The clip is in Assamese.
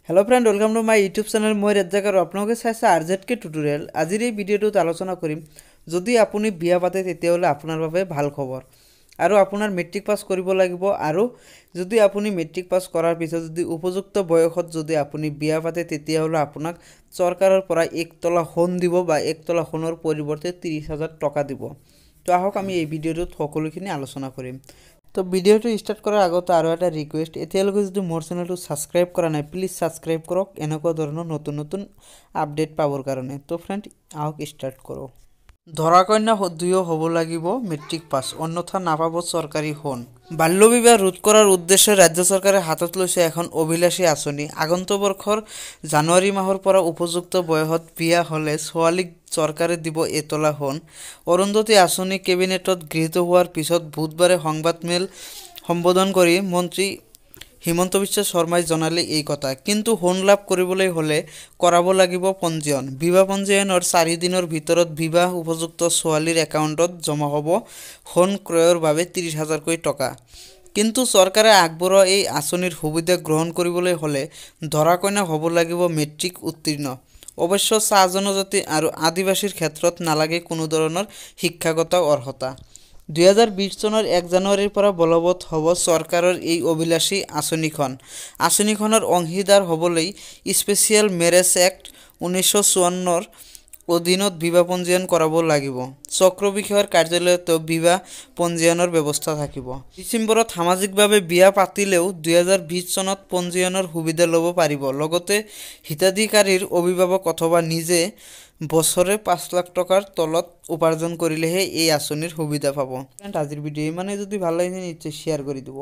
Hello friend welcome to my YouTube channel मैं रेज्जाक और आपलोके चाइছে आरजेडके টিউটোৰিয়েল। আজিৰ এই ভিডিঅ'টোত আলোচনা কৰিম যদি আপুনি বিয়া পাতে তেতিয়াহলে আপোনাৰ বাবে ভাল খবৰ আৰু আপোনাৰ মেট্ৰিক পাস কৰিব লাগিব আৰু যদি আপুনি মেট্ৰিক পাস কৰাৰ পিছত যদি উপযুক্ত বয়সত যদি আপুনি বিয়া পাতে তেতিয়াহলে আপোনাক চৰকাৰৰ পৰা এক তলা সোণ দিব বা এক তলা সোণৰ পৰিৱৰ্তে 30,000 টকা দিব। তো আহক আমি এই ভিডিঅ'টোত সকলোখিনি আলোচনা কৰিম। তো ভিডিওটো স্টাर्ट কৰাৰ আগতে আৰু এটা ৰিকুৱেষ্ট, এতিয়ালৈকে যদি মোৰ চেনেলটো সাবস্ক্ৰাইব কৰা নাই প্লিজ সাবস্ক্ৰাইব কৰক এনেকুৱা ধৰণৰ নতুন নতুন আপডেট পাবৰ কাৰণে। তো ফ্ৰেন্ড আহক স্টাৰ্ট কৰো। ধৰা কন্যা দুয়ো হ'ব লাগিব মেট্ৰিক পাস, অন্যথা নাপাব চৰকাৰী সোণ। বাল্য বিবাহ ৰোধ কৰাৰ উদ্দেশ্যে ৰাজ্য চৰকাৰে হাতত লৈছে এখন অভিলাষী আঁচনি। আগন্তুক বৰ্ষৰ জানুৱাৰী মাহৰ পৰা উপযুক্ত বয়সত বিয়া হলে ছোৱালীক চৰকাৰে দিব এতলা সোণ। অৰুন্ধতী আঁচনি কেবিনেটত গৃহীত হোৱাৰ পিছত বুধবাৰে সংবাদমেল সম্বোধন কৰি মন্ত্ৰী হিমন্ত বিশ্ব শৰ্মাই জনালে এই কথা। কিন্তু সোণ লাভ কৰিবলৈ হলে কৰাব লাগিব পঞ্জীয়ন। বিবাহ পঞ্জীয়নৰ 4 দিনৰ ভিতৰত বিবাহ উপযুক্ত ছোৱালীৰ একাউণ্টত জমা হ'ব সোণ ক্ৰয়ৰ বাবে 30,000 টকা। কিন্তু চৰকাৰে আগবঢ়োৱা এই আঁচনিৰ সুবিধা গ্ৰহণ কৰিবলৈ হলে ধৰা কন্যা হ'ব লাগিব মেট্ৰিক উত্তীৰ্ণ। অৱশ্য চাহ জনজাতি আৰু আদিবাসীৰ ক্ষেত্ৰত নালাগে কোনো ধৰণৰ শিক্ষাগত অৰ্হতা। 2020 চনৰ 1 জানুৱাৰীৰ পৰা বলবৎ হ'ব চৰকাৰৰ এই অভিলাষী আঁচনিখন। আঁচনিখনৰ অংশীদাৰ হ'বলৈ স্পেচিয়েল মেৰেজ এক্ট 1954ৰ অধীনত বিবাহ পঞ্জীয়ন কৰাব লাগিব। চক্ৰ বিষয়ৰ কাৰ্যালয়তো বিবাহ পঞ্জীয়নৰ ব্যৱস্থা থাকিব। ডিচেম্বৰত সামাজিকভাৱে বিয়া পাতিলেও 2020 চনত পঞ্জীয়নৰ সুবিধা ল'ব পাৰিব। লগতে হিতাধিকাৰীৰ অভিভাৱক অথবা নিজে বছৰে 5 লাখ টকাৰ তলত উপাৰ্জন কৰিলেহে এই আঁচনিৰ সুবিধা পাব। আজিৰ ভিডিঅ' মানে যদি ভাল লাগিছে নিশ্চয় শ্বেয়াৰ কৰি দিব।